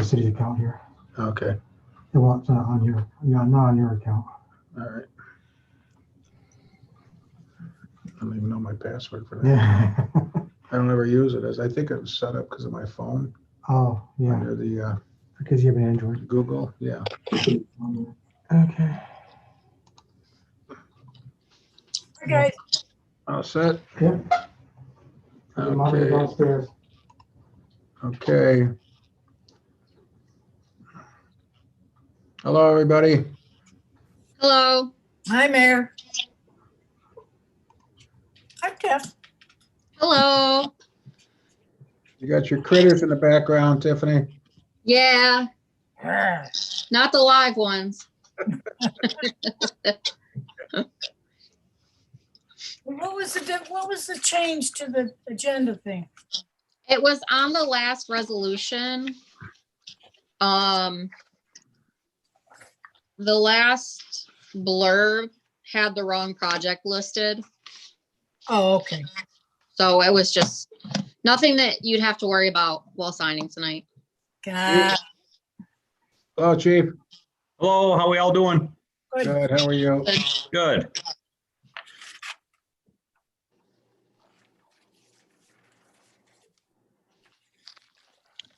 city account here. Okay, It won't on your, not on your account. all right. I don't even know my password for that. Yeah. I don't ever use it as, I think it was set up because of my phone Oh, yeah, under the because you have an Android. Google, yeah. Okay. Guys, All set? Yep. Marvin Okay, downstairs. okay. Hello, everybody. Hello. hi, Mayor. Hi, Tiff. Hello. You got your critters in the background, Tiffany? Yeah, not the live ones. What was the change to the agenda thing? It was on the last resolution. The last blurb had the wrong project listed. Oh, okay. So it was just nothing that you'd have to worry about while signing tonight. Got Hello, Chief. Hello, how we all doing? it. Good, how are you? Good.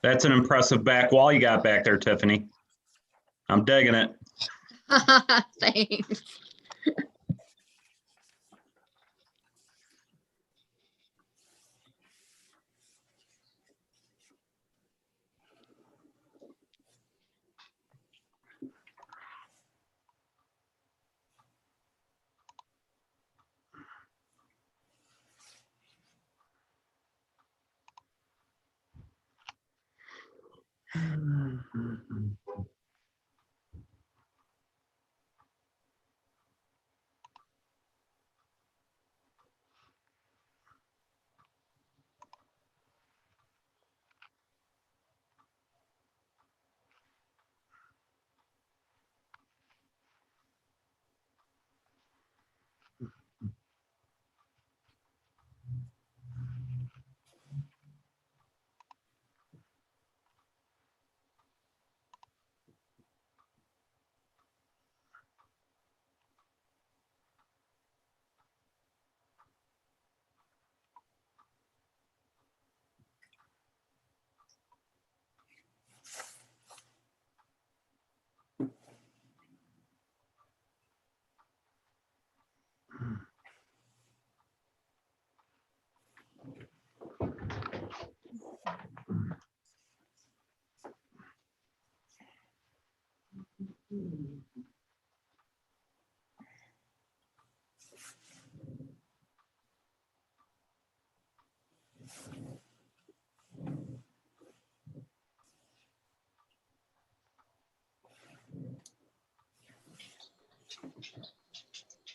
That's an impressive back wall you got back there, Tiffany. I'm digging it. Thanks.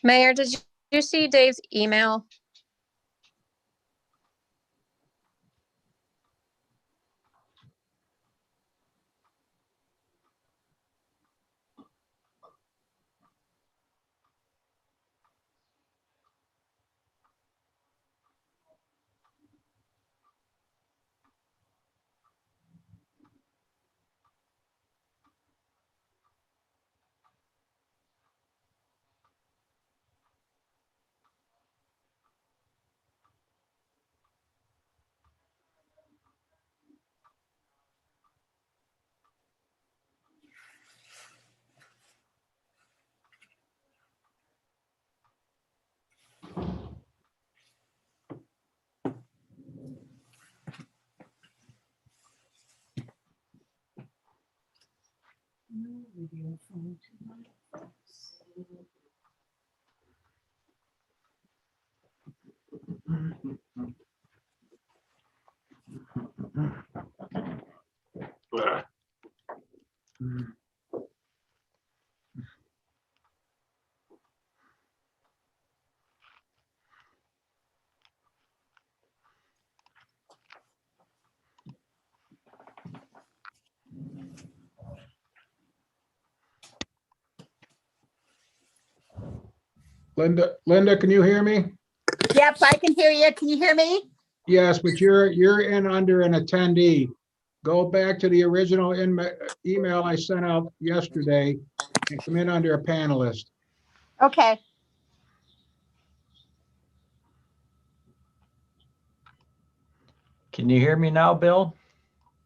Mayor, did you see Dave's email? Linda, can you hear me? Yep, I can hear you. Can you hear me? Yes, but you're in under an attendee. go back to the original email I sent out yesterday and come in under a panelist. Okay. Can you hear me now, Bill?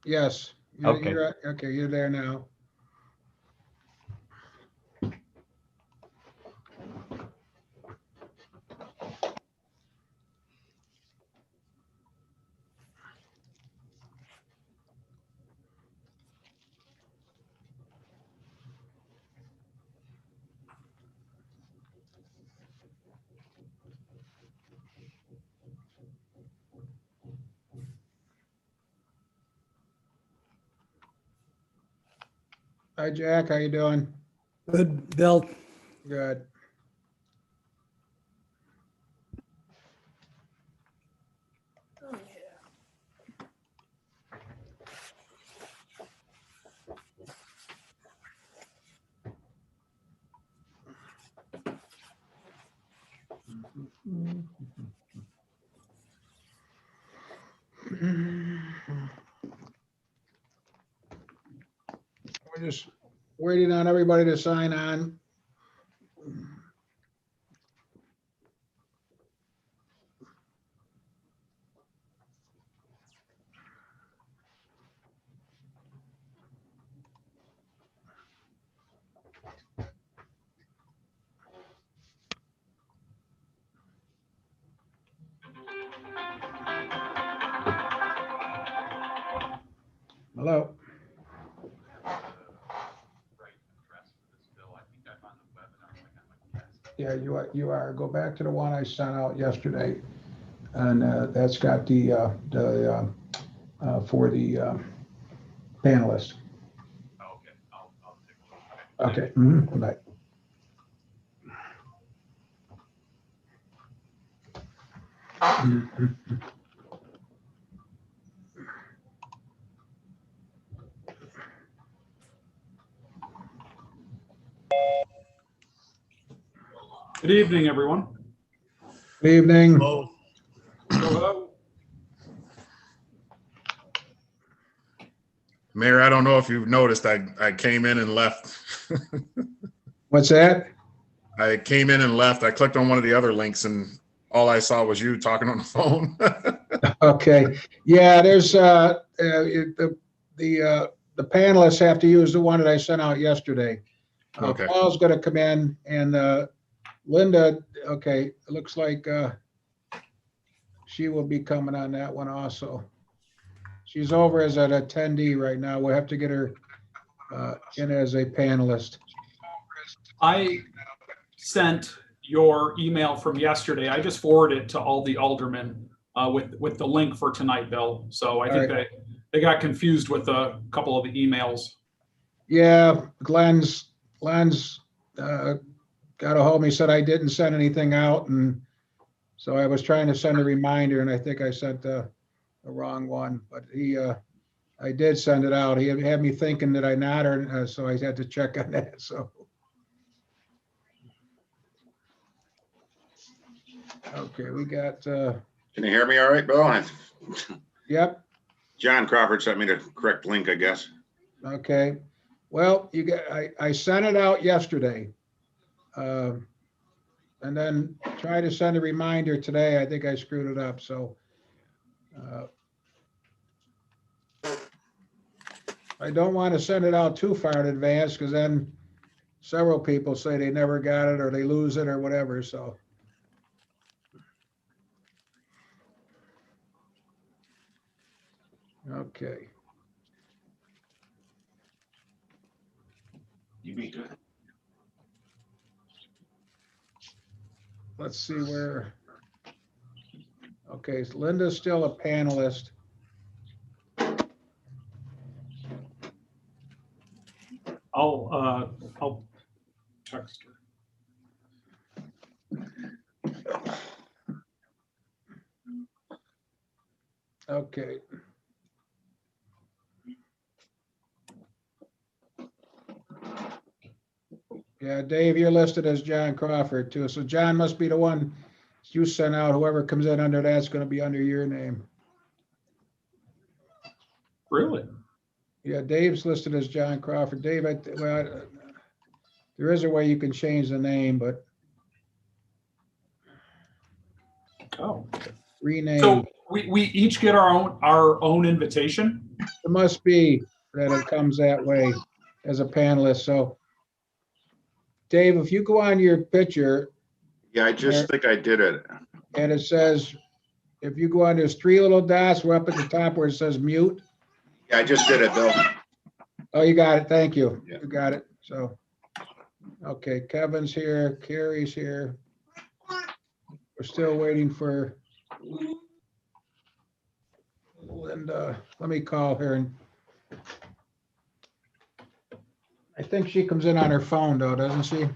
Yes. Okay. Okay, you're there now. Hi, Jack. How you doing? Good, Bill. Good. Oh, yeah. We're just waiting on everybody to sign on. Hello. Yeah, you are. Go back to the one I sent out yesterday. And that's got the for the panelist. Okay, I'll take a look. Okay. Mhm. Bye. Good evening, everyone. Good evening. Hello. Mayor, I don't know if you've noticed, I came in and left. What's that? I came in and left. I clicked on one of the other links and all I saw was you talking on the phone. Okay. Yeah, there's the panelists have to use the one that I sent out yesterday. Okay. Paul's going to come in and Linda, okay, it looks like she will be coming on that one also. She's over as an attendee right now. We'll have to get her in as a panelist. I sent your email from yesterday. I just forwarded it to all the aldermen with the link for tonight, Bill. So I think they got confused with a couple of the emails. Yeah, Glenn's got a hold of me, said I didn't send anything out, and so I was trying to send a reminder, and I think I sent the wrong one, but I did send it out. He had me thinking that I not, or so I had to check on that. So, okay, we got. Can you hear me all right, Bill? Yep. John Crawford sent me the correct link, I guess. Okay. Well, I sent it out yesterday. And then try to send a reminder today. I think I screwed it up, so. I don't want to send it out too far in advance because then several people say they never got it or they lose it or whatever, so. Okay. You be good. Let's see where. Okay, so Linda's still a panelist. I'll text her. Okay. Yeah, Dave, you're listed as John Crawford too. So John must be the one you sent out. Whoever comes in under that's going to be under your name. Really? Yeah, Dave's listed as John Crawford. Dave, well, there is a way you can change the name, but Oh, rename. so we each get our own invitation? It must be that it comes that way as a panelist. So Dave, if you go on your picture Yeah, I just think I did it. and it says, if you go on, there's three little dots. We're up at the top where it says mute. Yeah, I just did it, Bill. Oh, you got it. Thank you. Yeah. You got it. So, okay, Kevin's here, Carrie's here. We're still waiting for Linda. Let me call her. And I think she comes in on her phone though, doesn't she?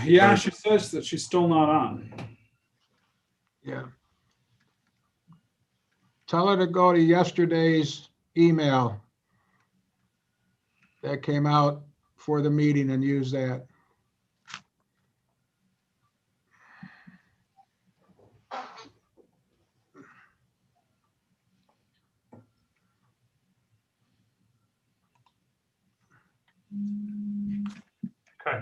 Yeah, she says that she's still not on. Yeah. Tell her to go to yesterday's email that came out for the meeting and use that. Okay.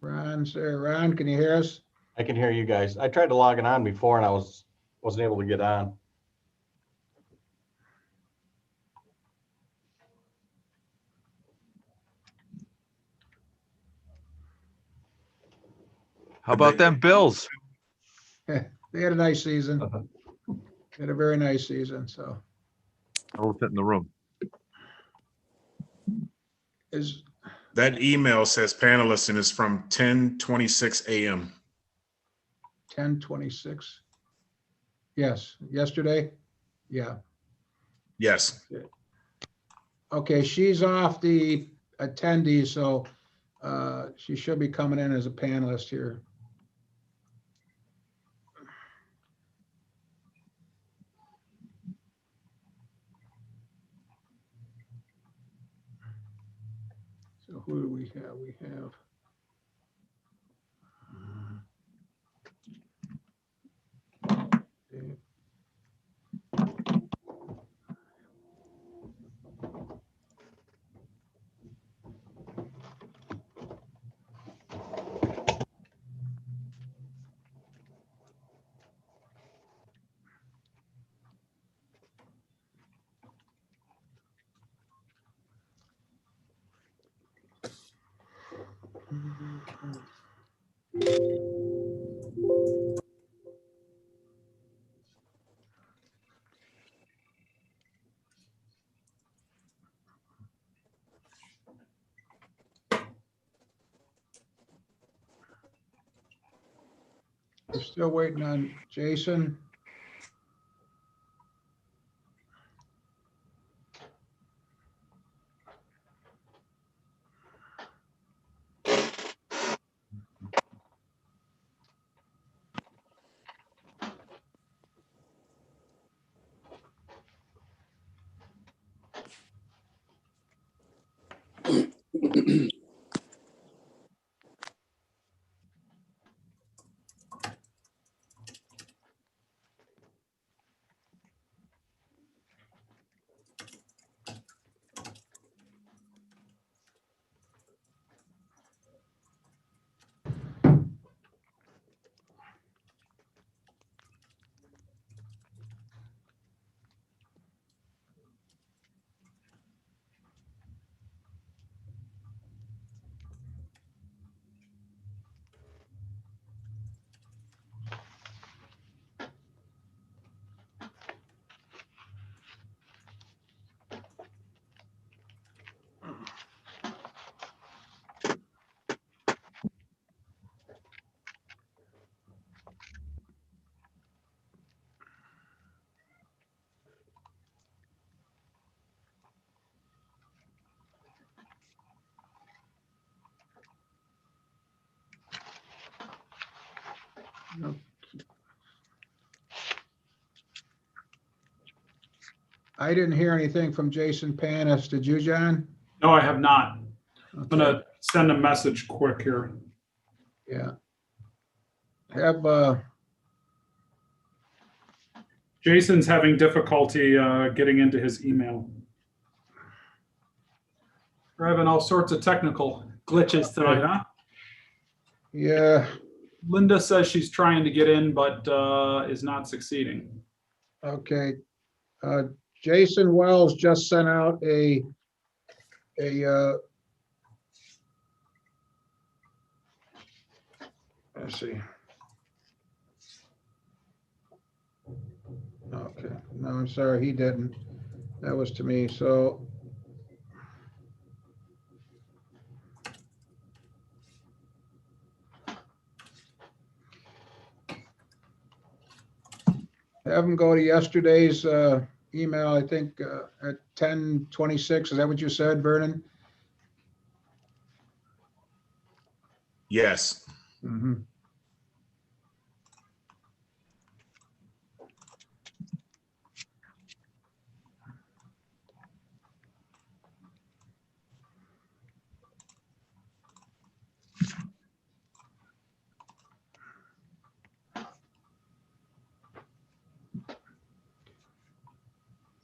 Ron's there. Ron, can you hear us? I can hear you guys. I tried to log it on before and I wasn't able to get on. How about them Bills? They had a nice season. Uh-huh. They had a very nice season, so Elephant in the room. is That email says panelist and is from 10:26 a.m. 10:26. Yes, yesterday? Yeah. Yes. Okay, she's off the attendee, so she should be coming in as a panelist here. So who do we have? We have Dave. We're still waiting on Jason. I didn't hear anything from Jason Panis. Did you, John? No, I have not. I'm Okay. gonna send a message quick here. Yeah. Have, Jason's having difficulty getting into his email. We're having all sorts of technical glitches tonight, huh? yeah, Linda says she's trying to get in, but is not succeeding. okay. Jason Wells just sent out let's see. Okay, no, I'm sorry, he didn't. That was to me, so. Have him go to yesterday's email, I think, at 10:26. Is that what you said, Vernon? Yes. Mhm.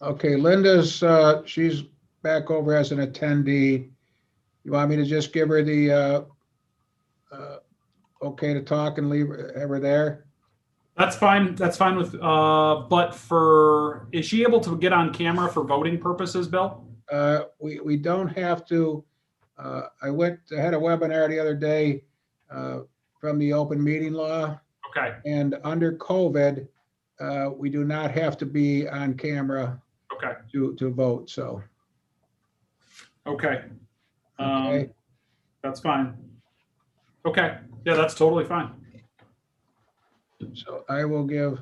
Okay, Linda's, she's back over as an attendee. You want me to just give her the okay to talk and have her there? That's fine. That's fine with, but is she able to get on camera for voting purposes, Bill? We don't have to, I had a webinar the other day from the open meeting law, Okay, and under COVID, we do not have to be on camera okay, to vote, so. okay. Okay. That's fine. Okay, yeah, that's totally fine. So I will give, Is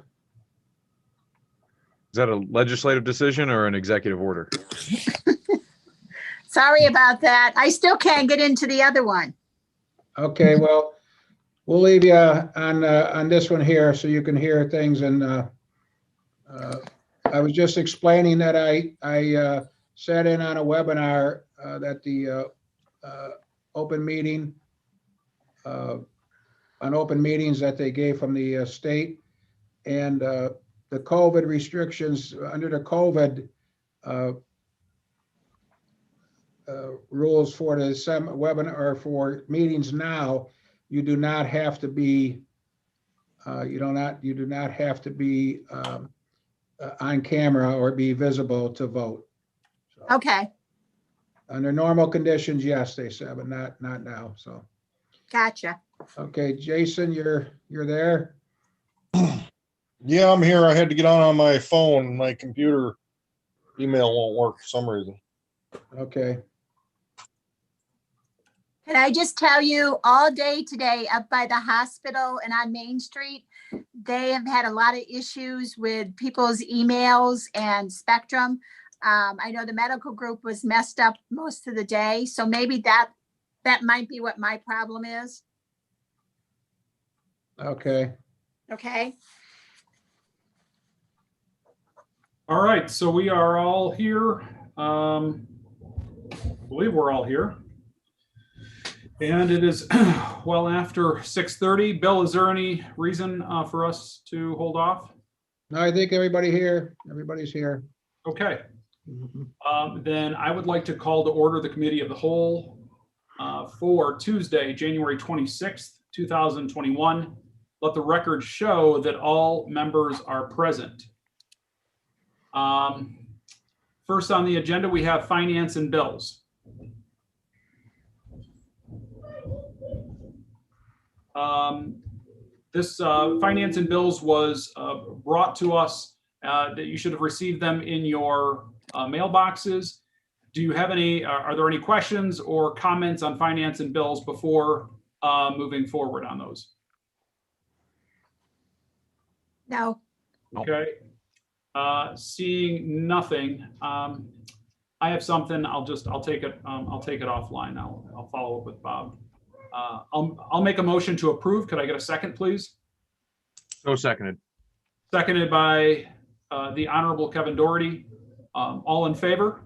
that a legislative decision or an executive order? Sorry about that. I still can't get into the other one. okay, well, we'll leave you on this one here so you can hear things, and I was just explaining that I sat in on a webinar that the open meeting, on open meetings that they gave from the state, and the COVID restrictions under the COVID rules for the webinar or for meetings now, you do not have to be you do not have to be on camera or be visible to vote. So, Okay, under normal conditions, yes, they said, but not now. So, gotcha. okay, Jason, you're there. Yeah, I'm here. I had to get on my phone. My computer email won't work for some reason. Okay. Can I just tell you, all day today up by the hospital and on Main Street, they have had a lot of issues with people's emails and Spectrum. I know the medical group was messed up most of the day, so maybe that might be what my problem is. Okay. Okay. All right, so we are all here. I believe we're all here. And it is well after 6:30. Bill, is there any reason for us to hold off? No, I think everybody's here. Okay, Mhm. then I would like to call to order the committee of the whole for Tuesday, January 26th, 2021. Let the record show that all members are present. First on the agenda, we have finance and bills. This finance and bills was brought to us that you should have received them in your mailboxes. Do you have any, are there any questions or comments on finance and bills before moving forward on those? No. Okay. Seeing nothing, I have something. I'll take it offline. I'll follow up with Bob. I'll make a motion to approve. Could I get a second, please? So seconded. Seconded by the Honorable Kevin Doherty. All in favor?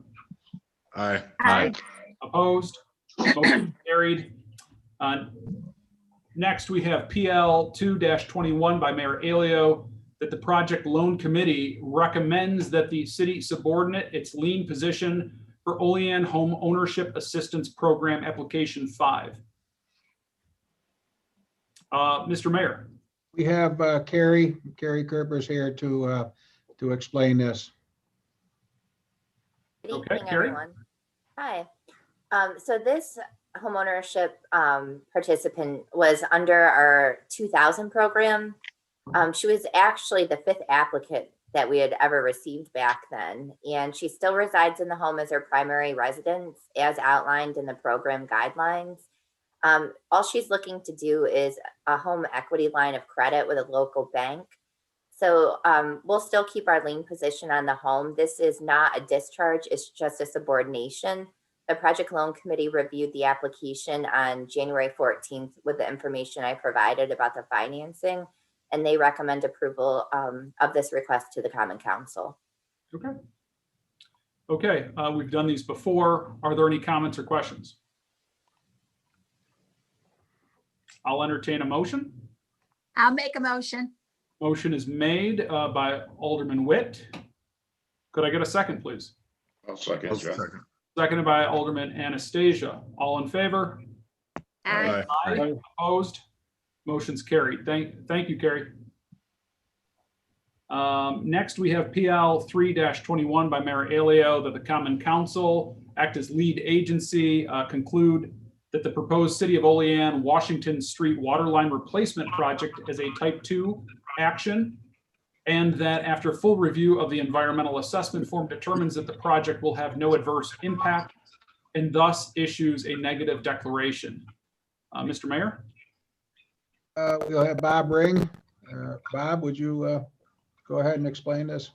Aye. Aye. Opposed? Motion carried. Next, we have PL 2-21 by Mayor Alio, that the project loan committee recommends that the city subordinate its lien position for Olean Home Ownership Assistance Program Application 5. Mr. Mayor. We have Carrie Kerber's here to explain this. Good Okay, evening, Carrie. everyone. Hi. So this homeownership participant was under our 2000 program. She was actually the 5th applicant that we had ever received back then, and she still resides in the home as her primary residence as outlined in the program guidelines. All she's looking to do is a home equity line of credit with a local bank. So we'll still keep our lien position on the home. This is not a discharge, it's just a subordination. The project loan committee reviewed the application on January 14th with the information I provided about the financing, and they recommend approval of this request to the Common Council. Okay. Okay, we've done these before. Are there any comments or questions? I'll entertain a motion. I'll make a motion. Motion is made by Alderman Witt. Could I get a second, please? I'll second, I'll John. second. Seconded by Alderman Anastasia. All in favor? Aye. Aye. Opposed? Motion's carried. Thank you, Carrie. Next, we have PL 3-21 by Mayor Alio, that the Common Council act as lead agency, conclude that the proposed City of Olean Washington Street water line replacement project is a type 2 action, and that after full review of the environmental assessment form determines that the project will have no adverse impact and thus issues a negative declaration. Mr. Mayor? We'll have Bob Ring. Bob, would you go ahead and explain this?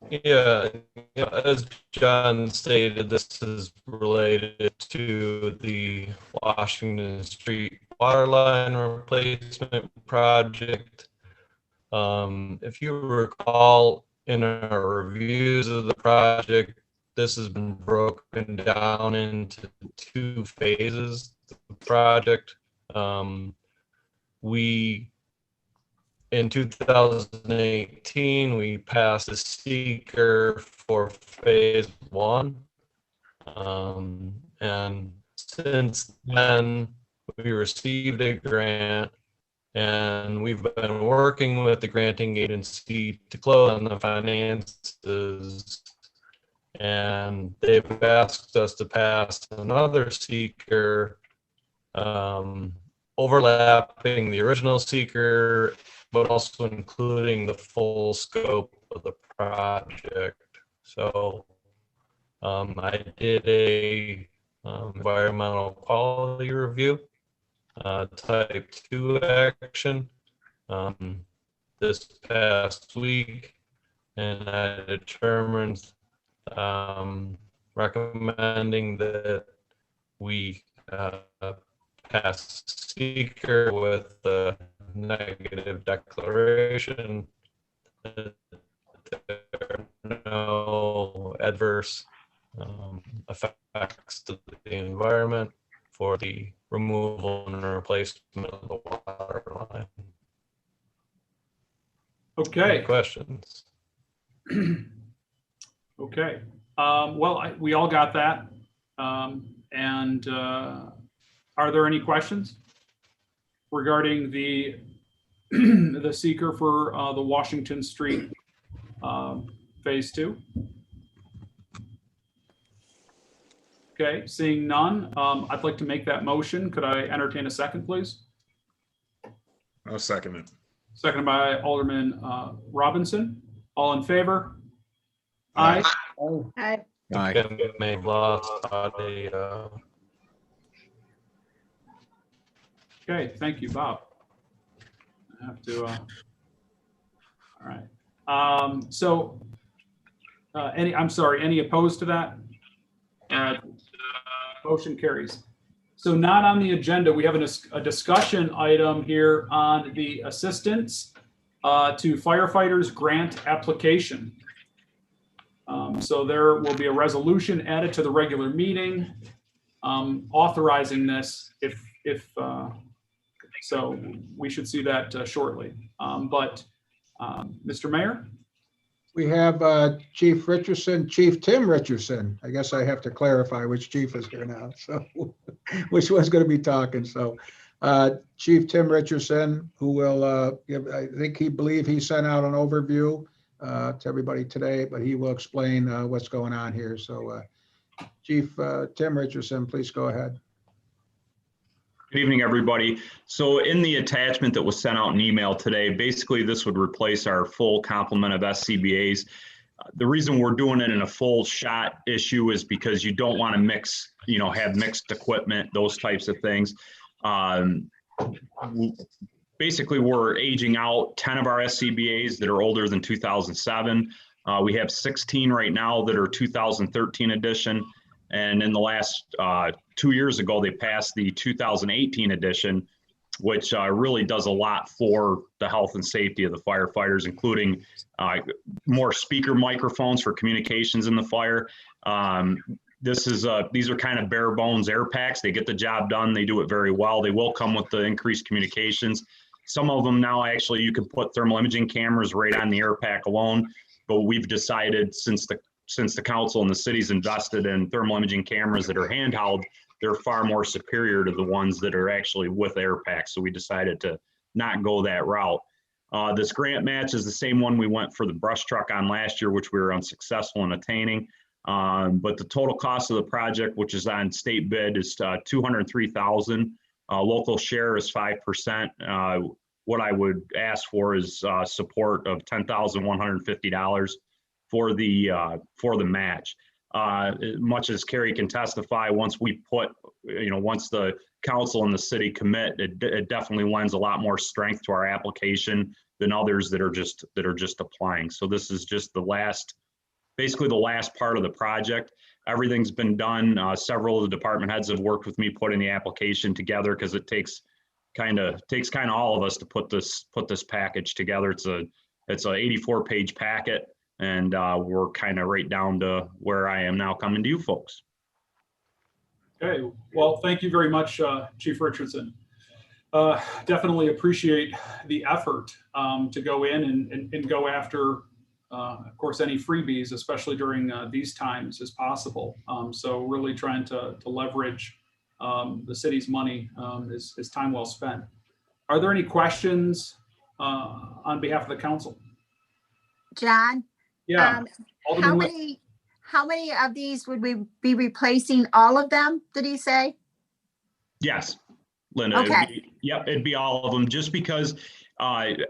Yeah, as John stated, this is related to the Washington Street water line replacement project. If you recall, in our reviews of the project, this has been broken down into 2 phases. The project, in 2018, we passed a seeker for phase 1. And since then, we received a grant, and we've been working with the granting agency to close on the finances. And they've asked us to pass another seeker, overlapping the original seeker, but also including the full scope of the project. So I did a environmental quality review, type 2 action, this past week, and I determined recommending that we pass seeker with the negative declaration that there are no adverse effects to the environment for the removal and replacement of the water line. Okay. Any questions? Okay. Well, we all got that. Are there any questions regarding the the seeker for the Washington Street phase 2? Okay, seeing none, I'd like to make that motion. Could I entertain a second, please? I'll second it. Seconded by Alderman Robinson. All in favor? Aye. Aye. May have lost Okay, thank you, Bob. I have to, all right. Any opposed to that? Motion carries. So not on the agenda, we have a discussion item here on the assistance to firefighters grant application. So there will be a resolution added to the regular meeting authorizing this if So we should see that shortly. Mr. Mayor? We have Chief Richardson, Chief Tim Richardson. I guess I have to clarify which chief is here now, so which one's going to be talking. So Chief Tim Richardson, who will give, I think he sent out an overview to everybody today, but he will explain what's going on here. So Chief Tim Richardson, please go ahead. Good evening, everybody. So in the attachment that was sent out in email today, basically this would replace our full complement of SCBA's. The reason we're doing it in a full shot issue is because you don't want to mix, have mixed equipment, those types of things. Basically, we're aging out 10 of our SCBA's that are older than 2007. We have 16 right now that are 2013 edition. And in the last 2 years ago, they passed the 2018 edition, which really does a lot for the health and safety of the firefighters, including more speaker microphones for communications in the fire. These are kind of bare bones air packs. They get the job done. They do it very well. They will come with the increased communications. Some of them now, actually, you can put thermal imaging cameras right on the air pack alone. But we've decided since the council and the city's invested in thermal imaging cameras that are handheld, they're far more superior to the ones that are actually with air packs. So we decided to not go that route. This grant match is the same one we went for the brush truck on last year, which we were unsuccessful in attaining. But the total cost of the project, which is on state bid, is $203,000. Local share is 5%. What I would ask for is support of $10,150 for the match. Much as Carrie can testify, once the council and the city commit, it definitely lends a lot more strength to our application than others that are just applying. So this is just basically the last part of the project. Everything's been done. Several of the department heads have worked with me putting the application together, because it takes kind of all of us to put this package together. It's a 84-page packet. And we're kind of right down to where I am now coming to you folks. Okay, well, thank you very much, Chief Richardson. Definitely appreciate the effort to go in and go after, of course, any freebies, especially during these times as possible. So really trying to leverage the city's money is time well spent. Are there any questions on behalf of the council? John? Yeah. How many of these would we be replacing? All of them, did he say? Yes, Linda. Okay. It'd be all of them, just because the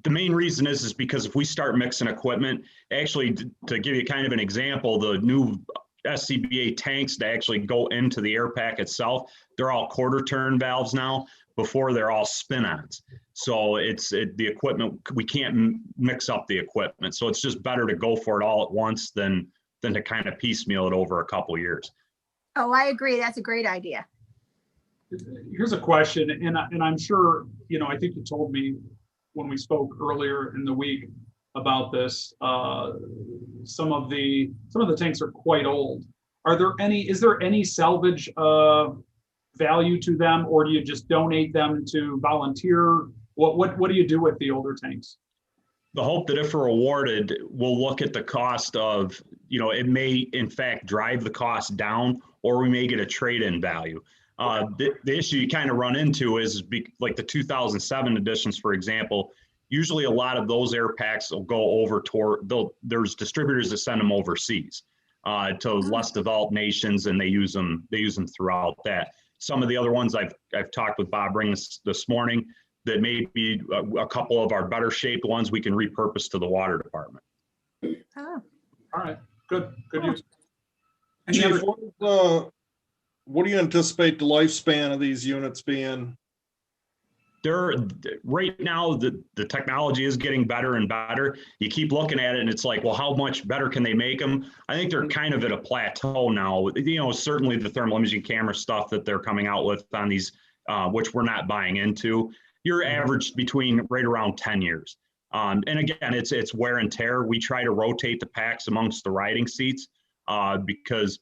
main reason is because if we start mixing equipment, actually, to give you kind of an example, the new SCBA tanks to actually go into the air pack itself, they're all quarter turn valves now. Before, they're all spin-ons. So the equipment, we can't mix up the equipment. So it's just better to go for it all at once than to kind of piecemeal it over a couple of years. Oh, I agree. That's a great idea. Here's a question, and I'm sure, I think you told me when we spoke earlier in the week about this, some of the tanks are quite old. Is there any salvage value to them, or do you just donate them to volunteer? What do you do with the older tanks? The hope that if we're awarded, we'll look at the cost of, it may in fact drive the cost down, or we may get a trade-in value. The issue you kind of run into is like the 2007 editions, for example. Usually a lot of those air packs will go over there's distributors that send them overseas to less developed nations, and they use them throughout that. Some of the other ones I've talked with Bob Ring this morning, that may be a couple of our better shaped ones we can repurpose to the water department. Oh. All right, good news. Chief, what do you anticipate the lifespan of these units being? Right now, the technology is getting better and better. You keep looking at it and it's like, well, how much better can they make them? I think they're kind of at a plateau now. Certainly the thermal imaging camera stuff that they're coming out with on these, which we're not buying into, you're averaged between right around 10 years. And again, it's wear and tear. We try to rotate the packs amongst the riding seats because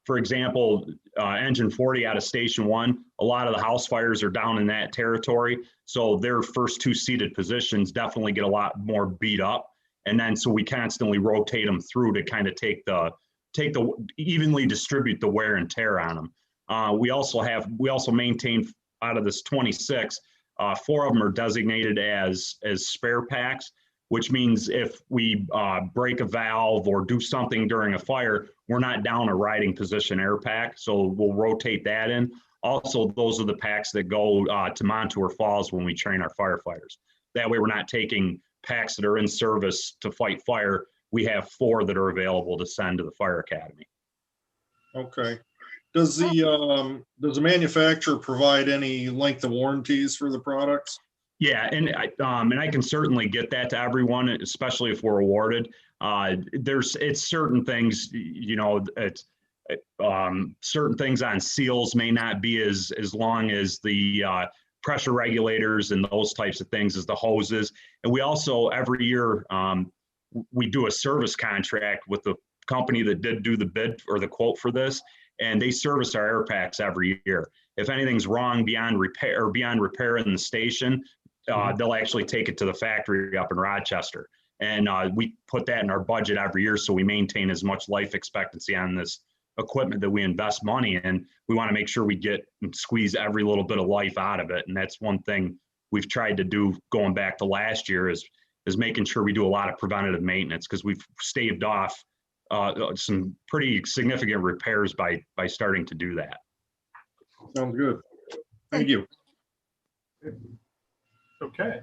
For example, engine 40 out of station 1, a lot of the house fires are down in that territory. So their first 2 seated positions definitely get a lot more beat up. And then, so we constantly rotate them through to kind of evenly distribute the wear and tear on them. We also maintain, out of this 26, 4 of them are designated as spare packs, which means if we break a valve or do something during a fire, we're not down a riding position air pack. So we'll rotate that in. Also, those are the packs that go to Montour Falls when we train our firefighters. That way we're not taking packs that are in service to fight fire. We have 4 that are available to send to the fire academy. Okay. Does the manufacturer provide any length of warranties for the products? Yeah, and I can certainly get that to everyone, especially if we're awarded. It's certain things, you know, certain things on seals may not be as long as the pressure regulators and those types of things as the hoses. And we also, every year, we do a service contract with the company that did do the bid or the quote for this, and they service our air packs every year. If anything's wrong beyond repair in the station, they'll actually take it to the factory up in Rochester. And we put that in our budget every year, so we maintain as much life expectancy on this equipment that we invest money in. We want to make sure we get and squeeze every little bit of life out of it. And that's one thing we've tried to do going back to last year is making sure we do a lot of preventative maintenance, because we've staved off some pretty significant repairs by starting to do that. Sounds good. Thank you. Okay.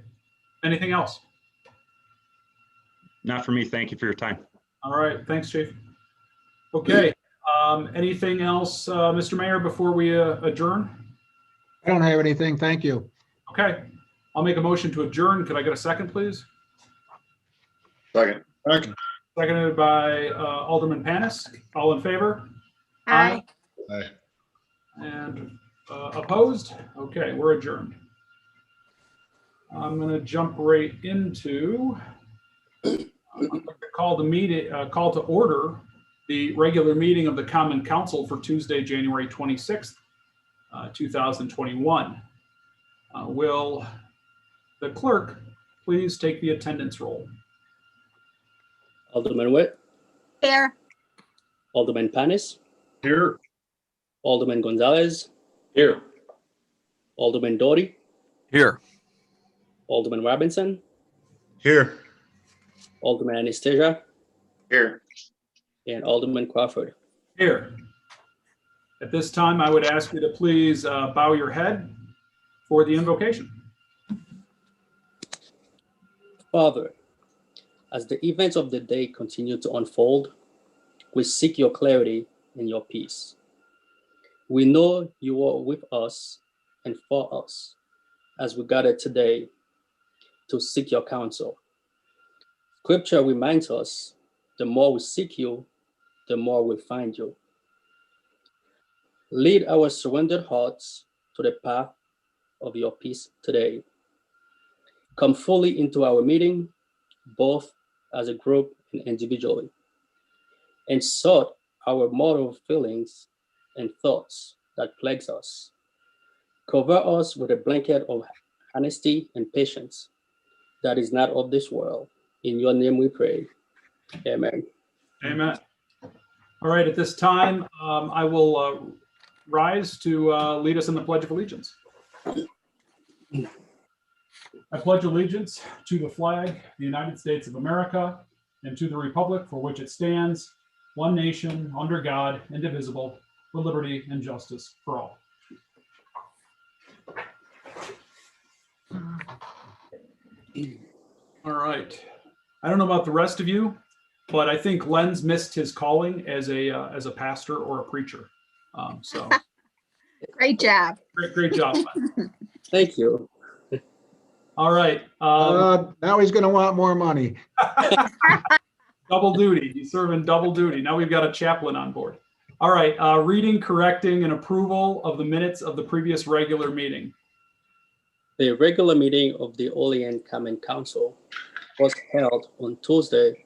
Anything else? Not for me. Thank you for your time. All right. Thanks, Chief. Okay. Anything else, Mr. Mayor, before we adjourn? I don't have anything. Thank you. Okay. I'll make a motion to adjourn. Could I get a second, please? Second. Seconded by Alderman Panis. All in favor? Aye. Aye. And opposed? Okay, we're adjourned. I'm going to jump right into call to order the regular meeting of the Common Council for Tuesday, January 26th, 2021. Will the clerk please take the attendance roll? Alderman Witt, Here. Alderman Panis, Here. Alderman Gonzalez, Here. Alderman Doughty, Here. Alderman Robinson, Here. Alderman Anastasia, Here. and Alderman Crawford. Here. At this time, I would ask you to please bow your head for the invocation. Father, as the events of the day continue to unfold, we seek your clarity and your peace. We know you are with us and for us as we gather today to seek your counsel. Scripture reminds us the more we seek you, the more we find you. Lead our surrendered hearts to the path of your peace today. Come fully into our meeting, both as a group and individually, and sort our mortal feelings and thoughts that plagues us. Cover us with a blanket of honesty and patience that is not of this world. In your name we pray. Amen. Amen. All right, at this time, I will rise to lead us in the Pledge of Allegiance. I pledge allegiance to the flag, the United States of America, and to the republic for which it stands, one nation, under God, indivisible, with liberty and justice for all. All right. I don't know about the rest of you, but I think Len's missed his calling as a pastor or a preacher. So Great job. great job, Len. Thank you. All right. Now he's going to want more money. Double duty. He's serving double duty. Now we've got a chaplain on board. All right. Reading, correcting, and approval of the minutes of the previous regular meeting. The regular meeting of the Olean Common Council was held on Tuesday,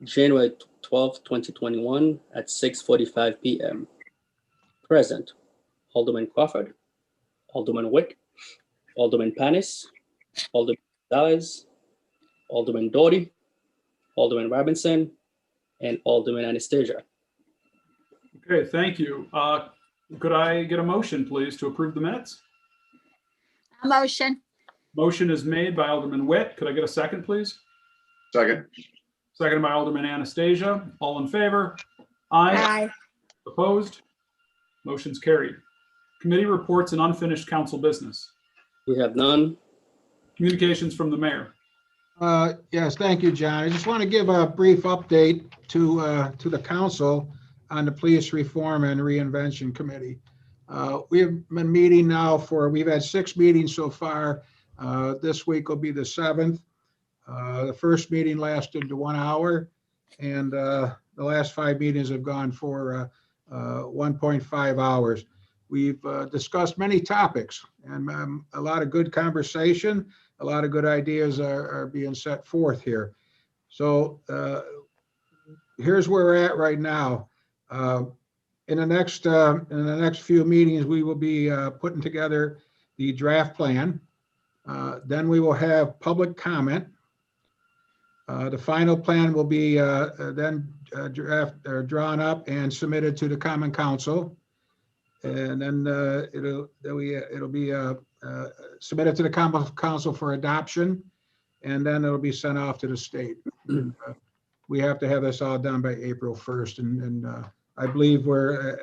January 12, 2021 at 6:45 p.m. Present, Alderman Crawford, Alderman Witt, Alderman Panis, Alderman Gonzalez, Alderman Doughty, Alderman Robinson, and Alderman Anastasia. Okay, thank you. Could I get a motion, please, to approve the minutes? A motion. Motion is made by Alderman Witt. Could I get a second, please? Second. Seconded by Alderman Anastasia. All in favor? Aye. Aye. Opposed? Motion's carried. Committee reports and unfinished council business. We have none. Communications from the mayor. Yes, thank you, John. I just want to give a brief update to the council on the Police Reform and Reinvention Committee. We have been meeting now we've had 6 meetings so far. This week will be the 7th. The first meeting lasted 1 hour, and the last 5 meetings have gone for 1.5 hours. We've discussed many topics and a lot of good conversation. A lot of good ideas are being set forth here. So here's where we're at right now. In the next few meetings, we will be putting together the draft plan. Then we will have public comment. The final plan will be then drawn up and submitted to the Common Council, and then it'll be submitted to the Common Council for adoption, and then it'll be sent off to the state. And, we have to have this all done by April 1st, and I believe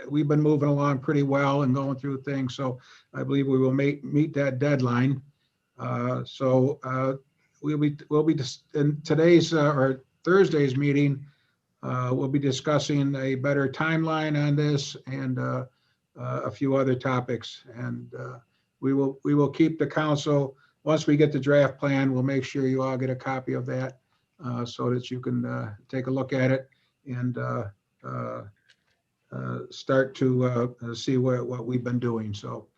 we've been moving along pretty well and going through things, so I believe we will meet that deadline. We'll be in today's or Thursday's meeting. We'll be discussing a better timeline on this and a few other topics. And we will keep the council, once we get the draft plan, we'll make sure you all get a copy of that so that you can take a look at it and start to see what we've been doing. So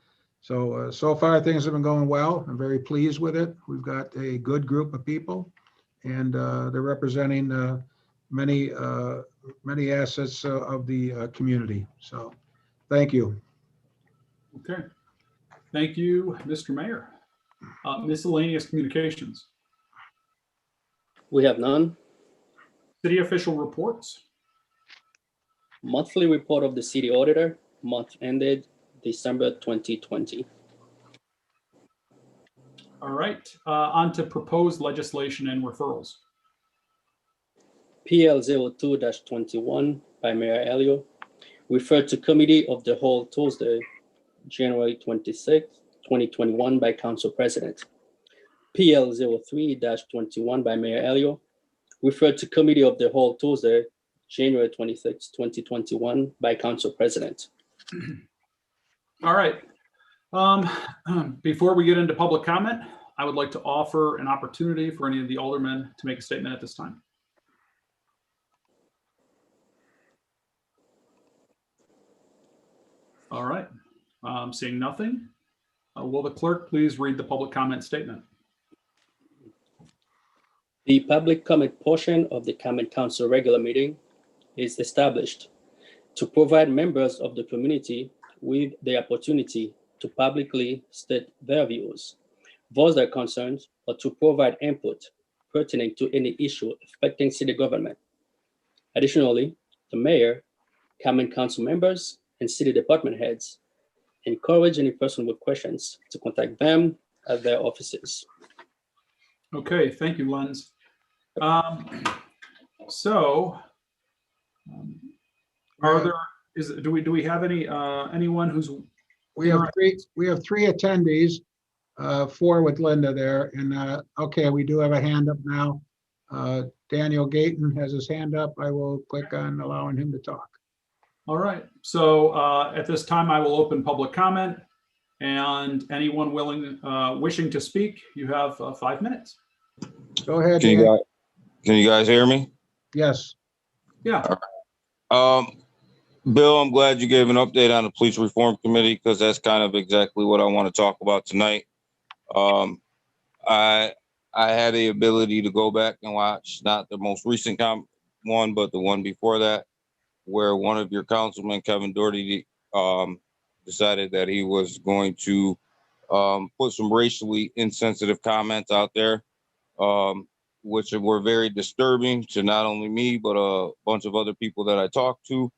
far, things have been going well. I'm very pleased with it. We've got a good group of people, and they're representing many assets of the community. So, thank you. Okay. Thank you, Mr. Mayor. Miscellaneous communications. We have none. City official reports. Monthly report of the city auditor, month ended December 2020. All right, on to proposed legislation and referrals. PL 02-21 by Mayor Elio, referred to Committee of the Whole Tuesday, January 26, 2021 by Council President. PL 03-21 by Mayor Elio, referred to Committee of the Whole Tuesday, January 26, 2021 by Council President. All right. Before we get into public comment, I would like to offer an opportunity for any of the aldermen to make a statement at this time. All right. Seeing nothing, will the clerk please read the public comment statement? The public comment portion of the Common Council regular meeting is established to provide members of the community with the opportunity to publicly state their views, voice their concerns, or to provide input pertaining to any issue affecting city government. Additionally, the mayor, Common Council members, and city department heads encourage any person with questions to contact them at their offices. Okay, thank you, Lenz. Do we have anyone who's? We have three attendees, 4 with Linda there, and okay, we do have a hand up now. Daniel Gayton has his hand up. I will click on allowing him to talk. All right, so at this time, I will open public comment, and anyone wishing to speak, you have 5 minutes. Go ahead. Can you guys hear me? Yes. Yeah. Bill, I'm glad you gave an update on the Police Reform Committee because that's kind of exactly what I want to talk about tonight. I had the ability to go back and watch not the most recent one, but the one before that, where one of your councilmen, Kevin Doherty, decided that he was going to put some racially insensitive comments out there, which were very disturbing to not only me, but a bunch of other people that I talked to.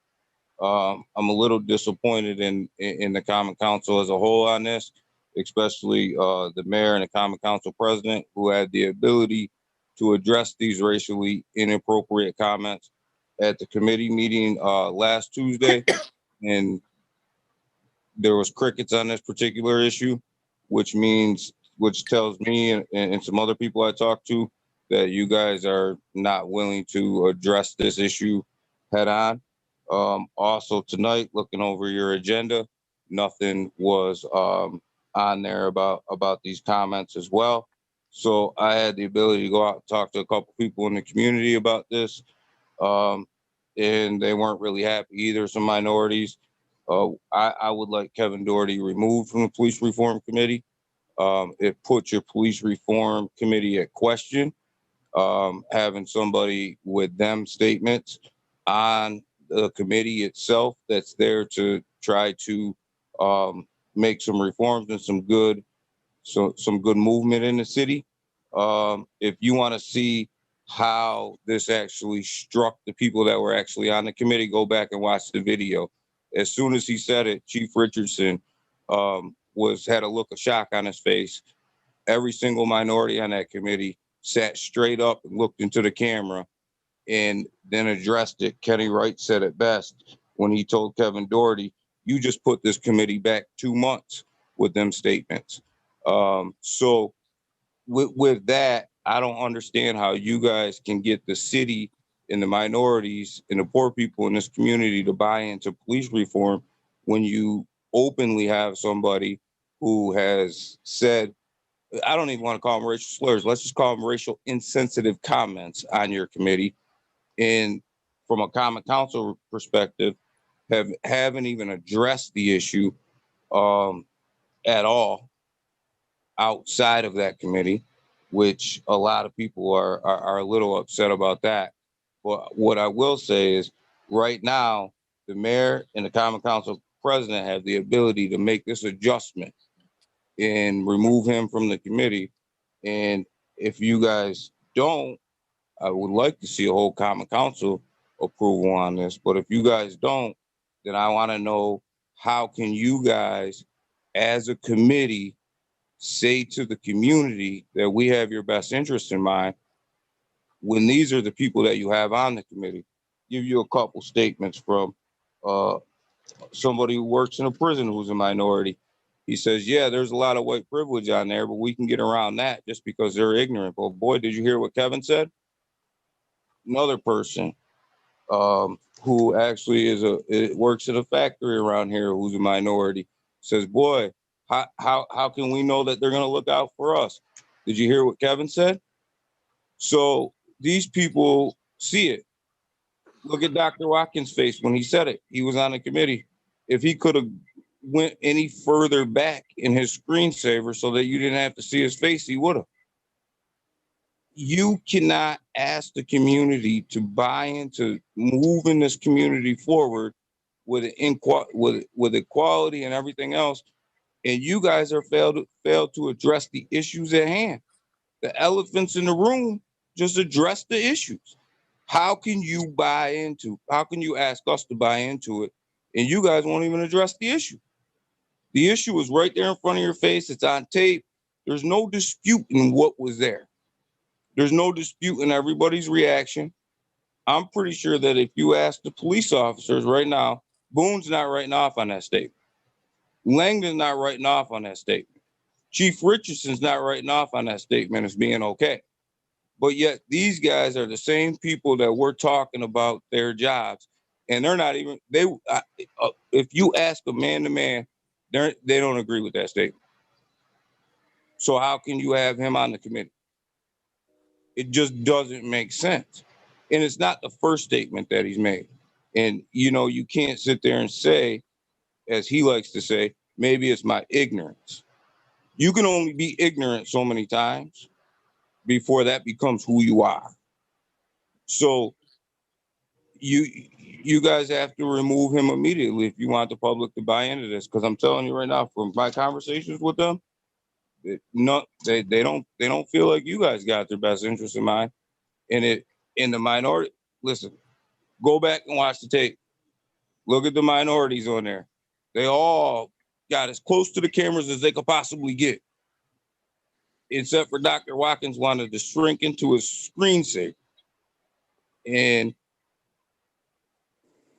I'm a little disappointed in the Common Council as a whole on this, especially the mayor and the Common Council president, who had the ability to address these racially inappropriate comments at the committee meeting last Tuesday. And there was crickets on this particular issue, which tells me and some other people I talked to that you guys are not willing to address this issue head on. Also tonight, looking over your agenda, nothing was on there about these comments as well. So I had the ability to go out and talk to a couple people in the community about this, and they weren't really happy either. Some minorities. I would like Kevin Doherty removed from the Police Reform Committee. It puts your Police Reform Committee at question. Having somebody with them statements on the committee itself that's there to try to make some reforms and some good movement in the city. If you want to see how this actually struck the people that were actually on the committee, go back and watch the video. As soon as he said it, Chief Richardson had a look of shock on his face. Every single minority on that committee sat straight up and looked into the camera and then addressed it. Kenny Wright said it best when he told Kevin Doherty, "You just put this committee back 2 months with them statements." So with that, I don't understand how you guys can get the city and the minorities and the poor people in this community to buy into police reform when you openly have somebody who has said, I don't even want to call them racial slurs. Let's just call them racial insensitive comments on your committee. And from a Common Council perspective, haven't even addressed the issue at all outside of that committee, which a lot of people are a little upset about that. But what I will say is right now, the mayor and the Common Council president have the ability to make this adjustment and remove him from the committee. And if you guys don't, I would like to see a whole Common Council approval on this. But if you guys don't, then I want to know, how can you guys as a committee say to the community that we have your best interest in mind when these are the people that you have on the committee? Give you a couple statements from somebody who works in a prison who's a minority. He says, yeah, there's a lot of white privilege on there, but we can get around that just because they're ignorant. But boy, did you hear what Kevin said? Another person who actually works at a factory around here who's a minority says, boy, how can we know that they're going to look out for us? Did you hear what Kevin said? So these people see it. Look at Dr. Watkins' face when he said it. He was on the committee. If he could have went any further back in his screensaver so that you didn't have to see his face, he would have. You cannot ask the community to buy into moving this community forward with equality and everything else, and you guys are failed to address the issues at hand. The elephants in the room, just address the issues. How can you ask us to buy into it, and you guys won't even address the issue? The issue is right there in front of your face. It's on tape. There's no disputing what was there. There's no disputing everybody's reaction. I'm pretty sure that if you ask the police officers right now, Boone's not writing off on that statement. Langdon's not writing off on that statement. Chief Richardson's not writing off on that statement as being okay. But yet these guys are the same people that we're talking about their jobs, and they're not even, if you ask a man to man, they don't agree with that statement. So how can you have him on the committee? It just doesn't make sense. And it's not the first statement that he's made. And, you can't sit there and say, as he likes to say, maybe it's my ignorance. You can only be ignorant so many times before that becomes who you are. So you guys have to remove him immediately if you want the public to buy into this. Because I'm telling you right now, from my conversations with them, they don't feel like you guys got their best interest in mind. And it in the minority. Listen, go back and watch the tape. Look at the minorities on there. They all got as close to the cameras as they could possibly get, except for Dr. Watkins wanted to shrink into his screensaver. And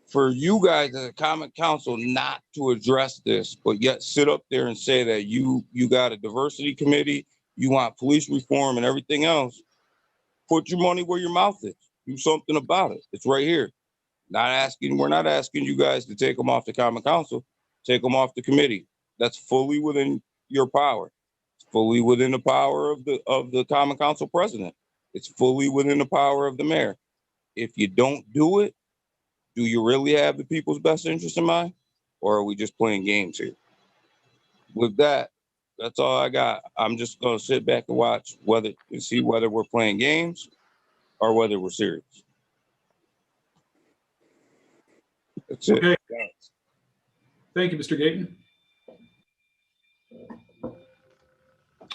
for you guys as a common council not to address this, but yet sit up there and say that you got a diversity committee, you want police reform and everything else, put your money where your mouth is. Do something about it. It's right here. We're not asking you guys to take them off the common council, take them off the committee. That's fully within your power. It's fully within the power of the common council president. It's fully within the power of the mayor. If you don't do it, do you really have the people's best interest in mind? Or are we just playing games here? With that, that's all I got. I'm just gonna sit back and watch and see whether we're playing games or whether we're serious. That's it. Okay. Thank you, Mr. Gayton.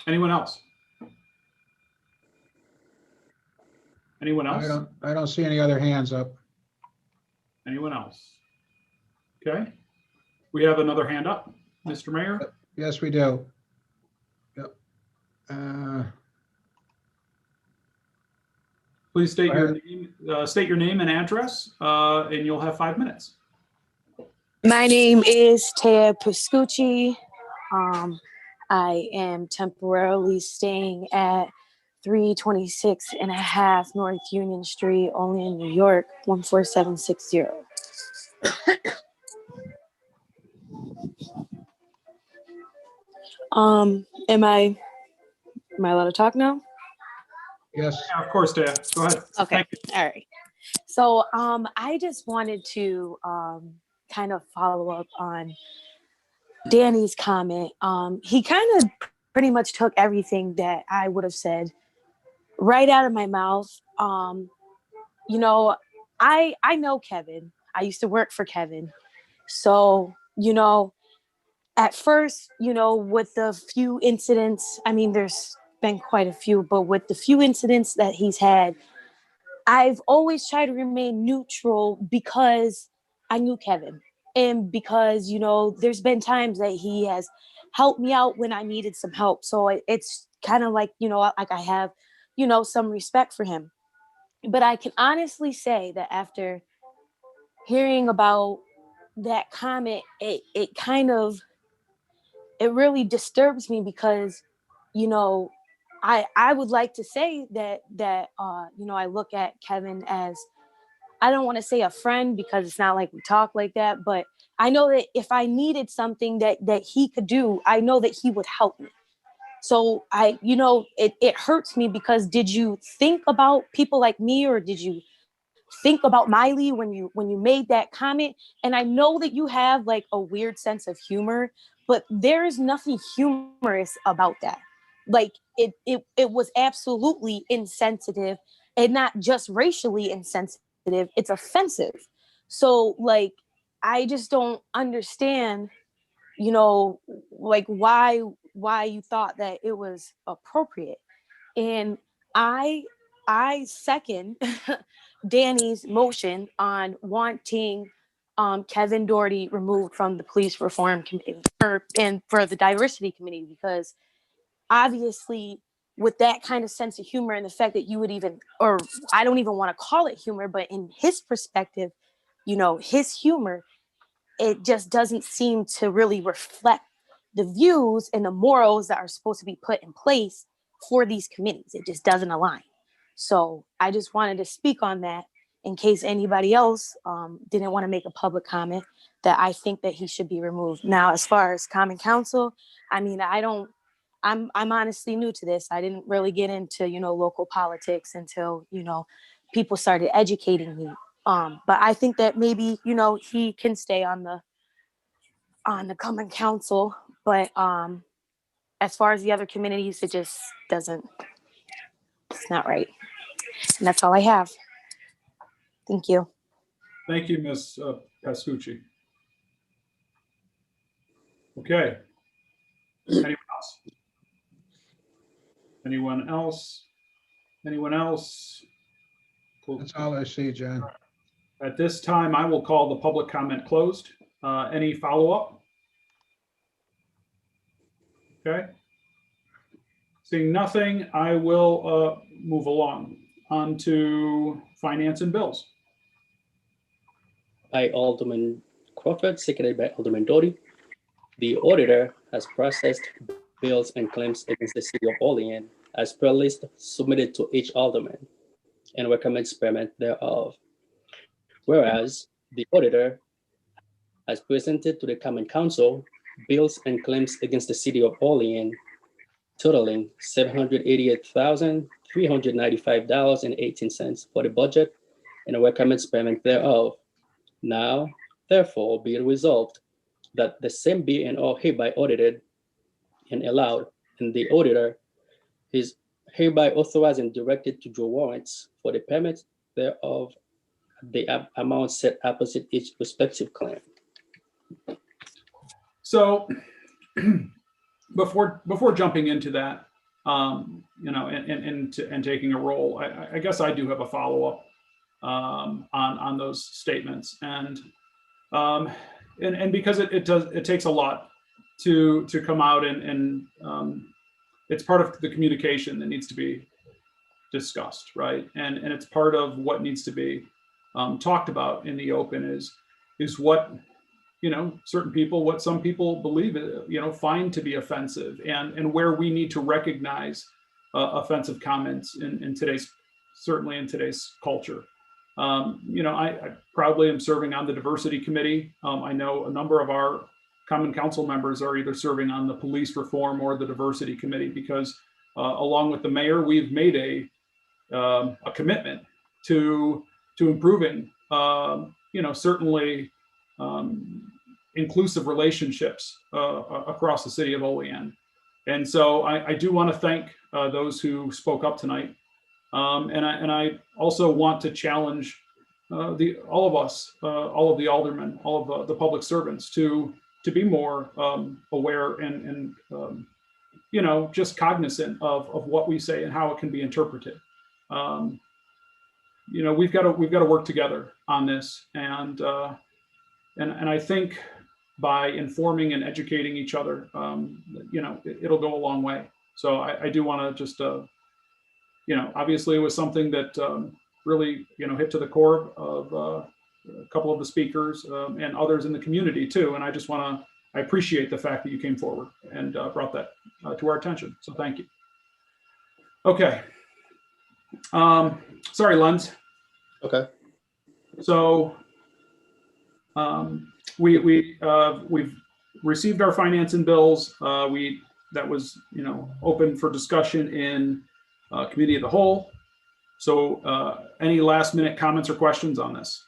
Anyone else? Anyone else? I don't see any other hands up. Anyone else? Okay. We have another hand up, Mr. Mayor. Yes, we do. Yep. Please state your name and address, and you'll have 5 minutes. My name is Taya Pascucci. I am temporarily staying at 326 and a half North Union Street, Olean, New York, 14760. Am I allowed to talk now? Yes. Yeah, of course, Taya. Go ahead. Okay. All right. So I just wanted to kind of follow up on Danny's comment. He kind of pretty much took everything that I would have said right out of my mouth. You know, I know Kevin. I used to work for Kevin. So, you know, at first, you know, with the few incidents, I mean, there's been quite a few, but with the few incidents that he's had, I've always tried to remain neutral because I knew Kevin. And because, you know, there's been times that he has helped me out when I needed some help. So it's kind of like, you know, like I have, you know, some respect for him. But I can honestly say that after hearing about that comment, it kind of, it really disturbs me because, you know, I would like to say that you know, I look at Kevin as, I don't want to say a friend because it's not like we talk like that, but I know that if I needed something that he could do, I know that he would help me. So you know, it hurts me because did you think about people like me, or did you think about Miley when you made that comment? And I know that you have like a weird sense of humor, but there is nothing humorous about that. Like it was absolutely insensitive, and not just racially insensitive, it's offensive. So like I just don't understand, you know, like why you thought that it was appropriate. And I second Danny's motion on wanting Kevin Doherty removed from the police reform committee and for the diversity committee, because obviously with that kind of sense of humor and the fact that you would even, or I don't even want to call it humor, but in his perspective, you know, his humor, it just doesn't seem to really reflect the views and the morals that are supposed to be put in place for these committees. It just doesn't align. So I just wanted to speak on that in case anybody else didn't want to make a public comment, that I think that he should be removed. Now, as far as common council, I mean, I'm honestly new to this. I didn't really get into, you know, local politics until, you know, people started educating me. But I think that maybe, you know, he can stay on the common council. But as far as the other communities, it just doesn't, it's not right. And that's all I have. Thank you. Thank you, Ms. Pascucci. Okay. Anyone else? Anyone else? Anyone else? That's all I see, John. At this time, I will call the public comment closed. Any follow-up? Okay. Seeing nothing, I will move along on to finance and bills. By Alderman Crawford, seconded by Alderman Doughty. The auditor has processed bills and claims against the city of Olean as per list submitted to each alderman and recommends payment thereof. Whereas the auditor has presented to the Common Council bills and claims against the city of Olean totaling $788,395.18 for the budget and recommends payment thereof. Now, therefore, be it resolved that the same be and are hereby audited and allowed, and the auditor is hereby authorized and directed to draw warrants for the payment thereof, the amount set opposite each respective claim. So before jumping into that, and taking a roll, I guess I do have a follow-up on those statements, and because it takes a lot to come out and it's part of the communication that needs to be discussed, right? And it's part of what needs to be talked about in the open is what what some people believe find to be offensive, and where we need to recognize offensive comments in today's culture. I proudly am serving on the diversity committee. I know a number of our common council members are either serving on the police reform or the diversity committee because along with the mayor, we've made a commitment to improving certainly inclusive relationships across the city of Olean. And so I do want to thank those who spoke up tonight. And I also want to challenge all of us, all of the aldermen, all of the public servants to be more aware and just cognizant of what we say and how it can be interpreted. We've got to work together on this, and I think by informing and educating each other, it'll go a long way. So I do want to just obviously it was something that really hit to the core of a couple of the speakers and others in the community too. And I appreciate the fact that you came forward and brought that to our attention. So thank you. Okay. Sorry, Lens. Okay. So we've received our finance and bills. That was open for discussion in committee of the whole. So any last minute comments or questions on this?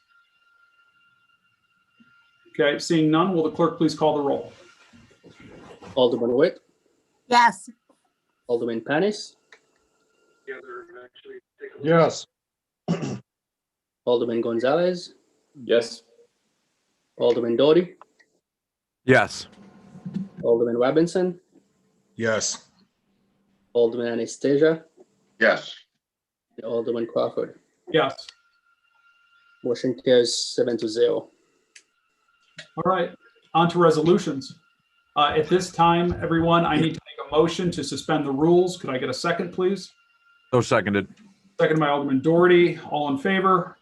Okay, seeing none, will the clerk please call the roll? Alderman Witt, Yes. Alderman Panis, Yes. Alderman Gonzalez, Yes. Alderman Doughty, Yes. Alderman Robinson, Yes. Alderman Anastasia, Yes. and Alderman Crawford. Yes. Motion carries 7-0. All right, on to resolutions. At this time, everyone, I need to make a motion to suspend the rules. Could I get a second, please? So seconded. Second by Alderman Doherty. All in favor?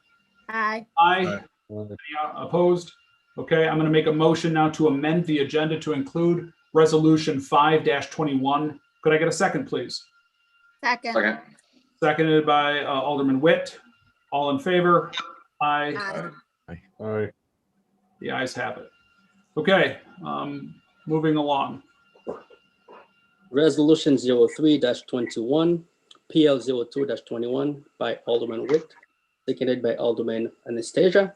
Aye. Aye. Any opposed? Okay, I'm going to make a motion now to amend the agenda to include resolution 5-21. Could I get a second, please? Second. Second. Seconded by Alderman Witt. All in favor? Aye. Aye. All right. The ayes have it. Okay, moving along. Resolution 03-21, PL 02-21 by Alderman Witt, seconded by Alderman Anastasia,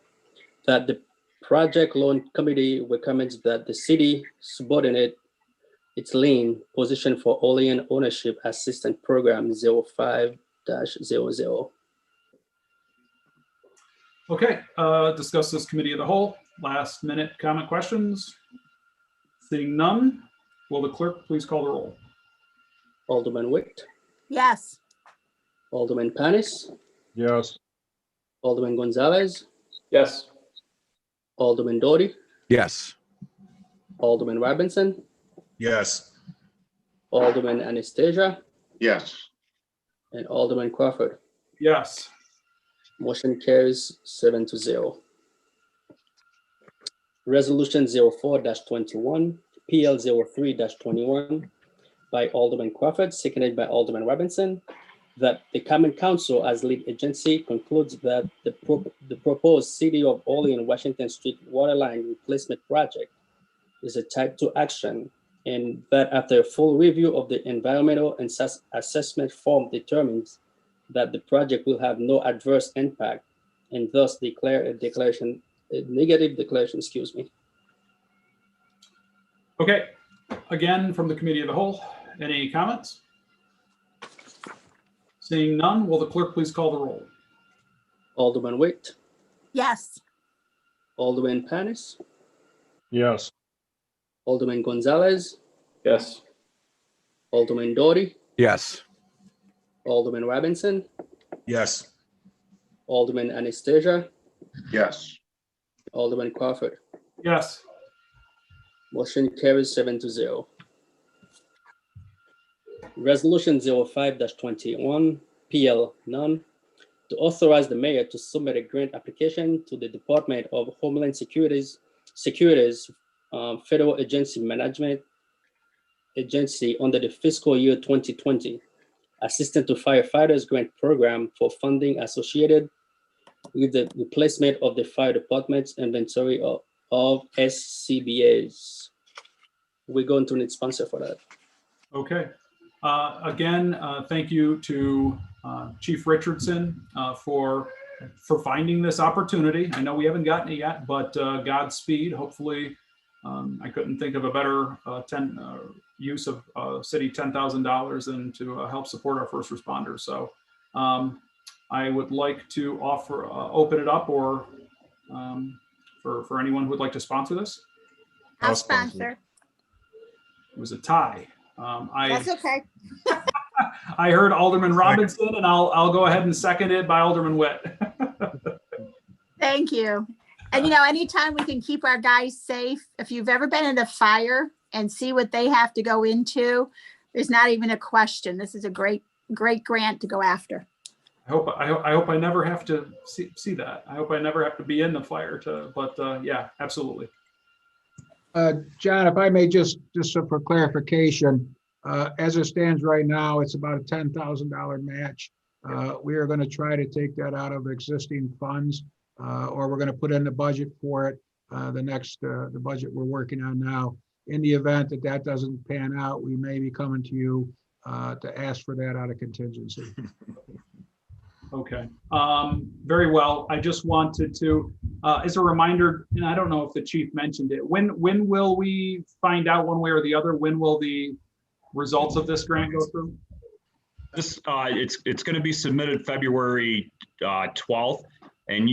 that the project loan committee recommends that the city subordinate its lien position for Olean ownership assistance program 05-00. Okay, discuss this committee of the whole. Last minute comment questions. Seeing none, will the clerk please call the roll? Alderman Witt, Yes. Alderman Panis, Yes. Alderman Gonzalez, Yes. Alderman Doughty, Yes. Alderman Robinson, Yes. Alderman Anastasia, Yes. and Alderman Crawford. Yes. Motion carries 7-0. Resolution 04-21, PL 03-21 by Alderman Crawford, seconded by Alderman Robinson, that the Common Council as lead agency concludes that the proposed City of Olean, Washington Street water line replacement project is a type 2 action, and that after a full review of the environmental assessment form determines that the project will have no adverse impact, and thus declare a negative declaration, Okay, again, from the committee of the whole, any comments? Seeing none, will the clerk please call the roll? Alderman Witt, Yes. Alderman Panis, Yes. Alderman Gonzalez, Yes. Alderman Doughty, Yes. Alderman Robinson, Yes. Alderman Anastasia, Yes. Alderman Crawford. Yes. Motion carries 7-0. Resolution 05-21, PL none, to authorize the mayor to submit a grant application to the Department of Homeland Security's Federal Agency Management Agency under the fiscal year 2020 Assistant to Firefighters Grant Program for funding associated with the replacement of the fire department's inventory of SCBA's. We're going to need sponsor for that. Okay. Again, thank you to Chief Richardson for finding this opportunity. I know we haven't gotten it yet, but Godspeed. Hopefully, I couldn't think of a better use of city $10,000 than to help support our first responders. So I would like to open it up or for anyone who would like to sponsor this. I'll sponsor. It was a tie. That's okay. I heard Alderman Robinson, and I'll go ahead and second it by Alderman Witt. Thank you. And anytime we can keep our guys safe, if you've ever been in a fire and see what they have to go into, there's not even a question. This is a great grant to go after. I hope I never have to see that. I hope I never have to be in the fire but yeah, absolutely. John, if I may just for clarification, as it stands right now, it's about a $10,000 match. We are going to try to take that out of existing funds, or we're going to put in the budget for it. The budget we're working on now. In the event that doesn't pan out, we may be coming to you to ask for that out of contingency. Okay, very well. I just wanted to, as a reminder, and I don't know if the chief mentioned it, when will we find out one way or the other? When will the results of this grant go through? This it's going to be submitted February 12th, and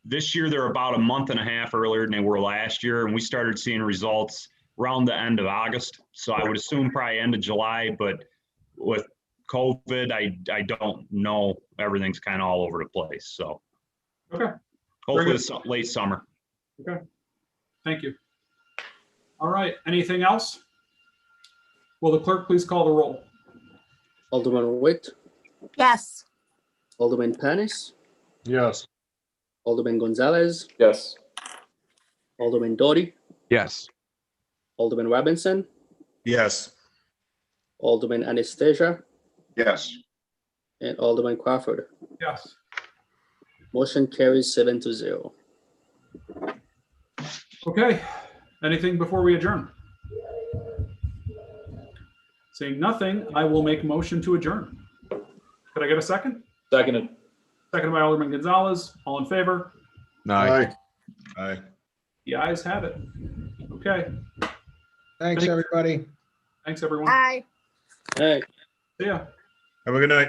this year they're about a month and a half earlier than they were last year, and we started seeing results around the end of August. So I would assume probably end of July, but with COVID, I don't know. Everything's kind of all over the place. So okay, hopefully it's late summer. Okay, thank you. All right, anything else? Will the clerk please call the roll? Alderman Witt, Yes. Alderman Panis, Yes. Alderman Gonzalez, Yes. Alderman Doughty, Yes. Alderman Robinson, Yes. Alderman Anastasia, Yes. and Alderman Crawford. Yes. Motion carries 7-0. Okay, anything before we adjourn? Seeing nothing, I will make a motion to adjourn. Could I get a second? Seconded. Seconded by Alderman Gonzalez. All in favor? Aye. Aye. The ayes have it. Okay. Thanks, everybody. Thanks, everyone. Bye. Hey. See ya. Have a good night.